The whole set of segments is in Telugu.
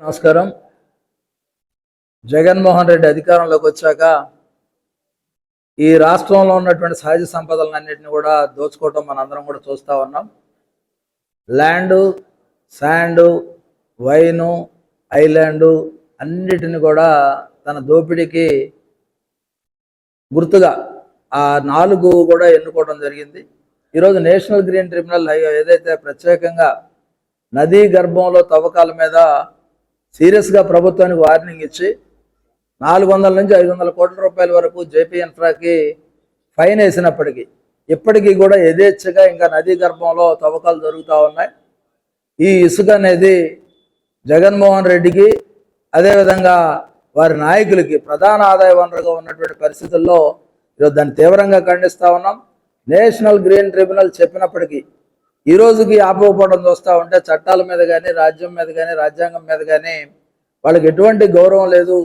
నమస్కారం. జగన్మోహన్ రెడ్డి అధికారంలోకి వచ్చాక ఈ రాష్ట్రంలో ఉన్నటువంటి సహజ సంపదలన్నింటినీ కూడా దోచుకోవటం మనందరం కూడా చూస్తూ ఉన్నాం. ల్యాండు, శాండు, వైను, ఐలాండు అన్నిటిని కూడా తన దోపిడీకి గుర్తుగా ఆ 4 కూడా ఎన్నుకోవడం జరిగింది. ఈరోజు నేషనల్ గ్రీన్ ట్రిబ్యునల్ ఏదైతే ప్రత్యేకంగా నదీ గర్భంలో తవ్వకాల మీద సీరియస్గా ప్రభుత్వానికి వార్నింగ్ ఇచ్చి 400 నుంచి 500 కోట్ల రూపాయల వరకు జేపీ ఇన్ఫ్రాకి ఫైన్ వేసినప్పటికీ ఇప్పటికీ కూడా యథేచ్ఛగా ఇంకా నదీ గర్భంలో తవ్వకాలు జరుగుతూ ఉన్నాయి. ఈ ఇసుక అనేది జగన్మోహన్ రెడ్డికి అదేవిధంగా వారి నాయకులకి ప్రధాన ఆదాయ వనరుగా ఉన్నటువంటి పరిస్థితుల్లో ఈరోజు దాన్ని తీవ్రంగా ఖండిస్తూ ఉన్నాం. నేషనల్ గ్రీన్ ట్రిబ్యునల్ చెప్పినప్పటికీ ఈ రోజుకి ఆపకపోవడం చూస్తూ ఉంటే చట్టాల మీద కానీ రాజ్యం మీద కానీ రాజ్యాంగం మీద కానీ వాళ్ళకి ఎటువంటి గౌరవం లేదు.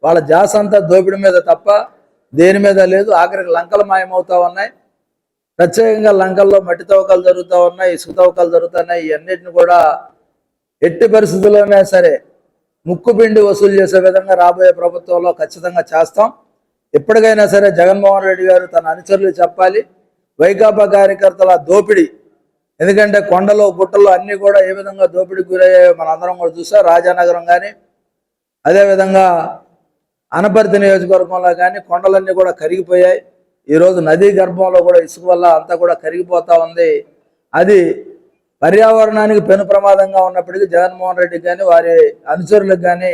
వాళ్ళ జాస అంతా దోపిడి మీద తప్ప దేని మీద లేదు. ఆఖరికి లంకలు మాయమవుతూ ఉన్నాయి. ప్రత్యేకంగా లంకల్లో మట్టి తవ్వకాలు జరుగుతూ ఉన్నాయి, ఇసుక తవ్వకాలు జరుగుతున్నాయి. ఇవన్నిటిని కూడా ఎట్టి పరిస్థితుల్లోనే సరే ముక్కుపిండి వసూలు చేసే విధంగా రాబోయే ప్రభుత్వంలో ఖచ్చితంగా చేస్తాం. ఎప్పటికైనా సరే జగన్మోహన్ రెడ్డి గారు తన అనుచరులు చెప్పాలి వైకాపా కార్యకర్తల దోపిడీ. ఎందుకంటే కొండలు గుట్టలు అన్నీ కూడా ఏ విధంగా దోపిడీకి గురయ్యాయో మనందరం కూడా చూసాం. రాజానగరం కానీ అదేవిధంగా అనపర్తి నియోజకవర్గంలో కానీ కొండలన్నీ కూడా కరిగిపోయాయి. ఈరోజు నదీ గర్భంలో కూడా ఇసుక వల్ల అంతా కూడా కరిగిపోతూ ఉంది. అది పర్యావరణానికి పెను ప్రమాదంగా ఉన్నప్పటికీ జగన్మోహన్ రెడ్డికి కానీ వారి అనుచరులకు కానీ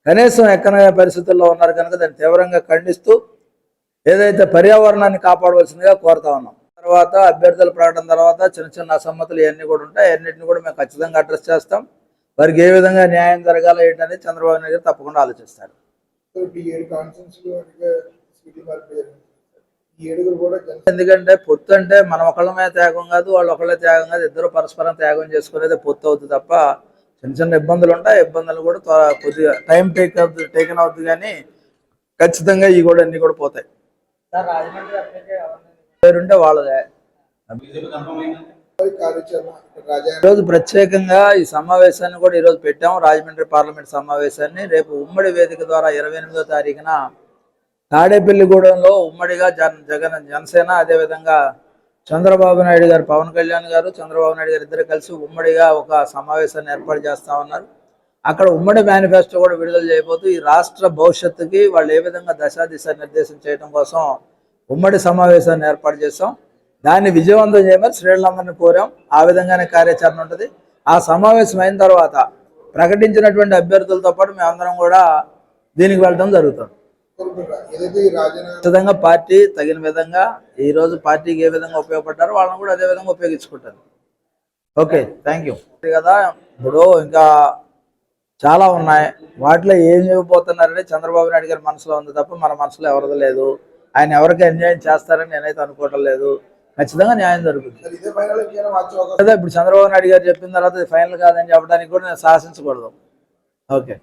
కనీసం ఎక్కనే పరిస్థితుల్లో ఉన్నారు కనుక దాన్ని తీవ్రంగా ఖండిస్తూ ఏదైతే పర్యావరణాన్ని కాపాడవలసిందిగా కోరుతా ఉన్నాం. తర్వాత అభ్యర్థుల ప్రకటన తర్వాత చిన్న చిన్న అసమ్మతులు ఇవన్నీ కూడా ఉంటాయి. అన్నింటినీ కూడా మేము ఖచ్చితంగా అడ్రస్ చేస్తాం. వారికి ఏ విధంగా న్యాయం జరగాలో ఏంటనేది చంద్రబాబు నాయుడు గారు తప్పకుండా ఆలోచిస్తారు. ఎందుకంటే పొత్తు అంటే మనం ఒకళ్ళమే త్యాగం కాదు, వాళ్ళు ఒకళ్ళే త్యాగం కాదు, ఇద్దరు పరస్పరం త్యాగం చేసుకునేది పొత్తు అవుతుంది తప్ప చిన్న చిన్న ఇబ్బందులు ఉంటాయి. ఇబ్బందులు కూడా కొద్దిగా టైం టేకన్ అవుతుంది కానీ ఖచ్చితంగా ఇవి కూడా అన్ని కూడా పోతాయి. పేరుంటే వాళ్ళదే. ఈరోజు ప్రత్యేకంగా ఈ సమావేశాన్ని కూడా ఈరోజు పెట్టాము, రాజమండ్రి పార్లమెంట్ సమావేశాన్ని. రేపు ఉమ్మడి వేదిక ద్వారా 28వ తారీఖున తాడేపల్లిగూడెంలో ఉమ్మడిగా జనసేన అదేవిధంగా చంద్రబాబు నాయుడు గారు, పవన్ కళ్యాణ్ గారు, చంద్రబాబు నాయుడు గారు ఇద్దరు కలిసి ఉమ్మడిగా ఒక సమావేశాన్ని ఏర్పాటు చేస్తా ఉన్నారు. అక్కడ ఉమ్మడి మేనిఫెస్టో కూడా విడుదల చేయబోతూ ఈ రాష్ట్ర భవిష్యత్తుకి వాళ్ళు ఏ విధంగా దశాదిశ నిర్దేశం చేయడం కోసం ఉమ్మడి సమావేశాన్ని ఏర్పాటు చేస్తాం. దాన్ని విజయవంతం చేయమని శ్రేణులందరినీ కోరాం. ఆ విధంగానే కార్యాచరణ ఉంటుంది. ఆ సమావేశం అయిన తర్వాత ప్రకటించినటువంటి అభ్యర్థులతో పాటు మేమందరం కూడా దీనికి వెళ్ళడం జరుగుతుంది. ఖచ్చితంగా పార్టీ తగిన విధంగా ఈరోజు పార్టీకి ఏ విధంగా ఉపయోగపడ్డారో వాళ్ళని కూడా అదే విధంగా ఉపయోగించుకుంటారు. Okay, thank you. కదా ఇప్పుడు ఇంకా చాలా ఉన్నాయి. వాటిలో ఏం చేయబోతున్నారని చంద్రబాబు నాయుడు గారి మనసులో ఉంది తప్ప మన మనసులో ఎవరిది లేదు. ఆయన ఎవరికి అన్యాయం చేస్తారని నేనైతే అనుకోవటం లేదు. ఖచ్చితంగా న్యాయం జరుగుతుంది. అదే ఇప్పుడు చంద్రబాబు నాయుడు గారు చెప్పిన తర్వాత ఫైనల్ కాదని చెప్పడానికి కూడా నేను సాహసించకూడదు. ఓకే.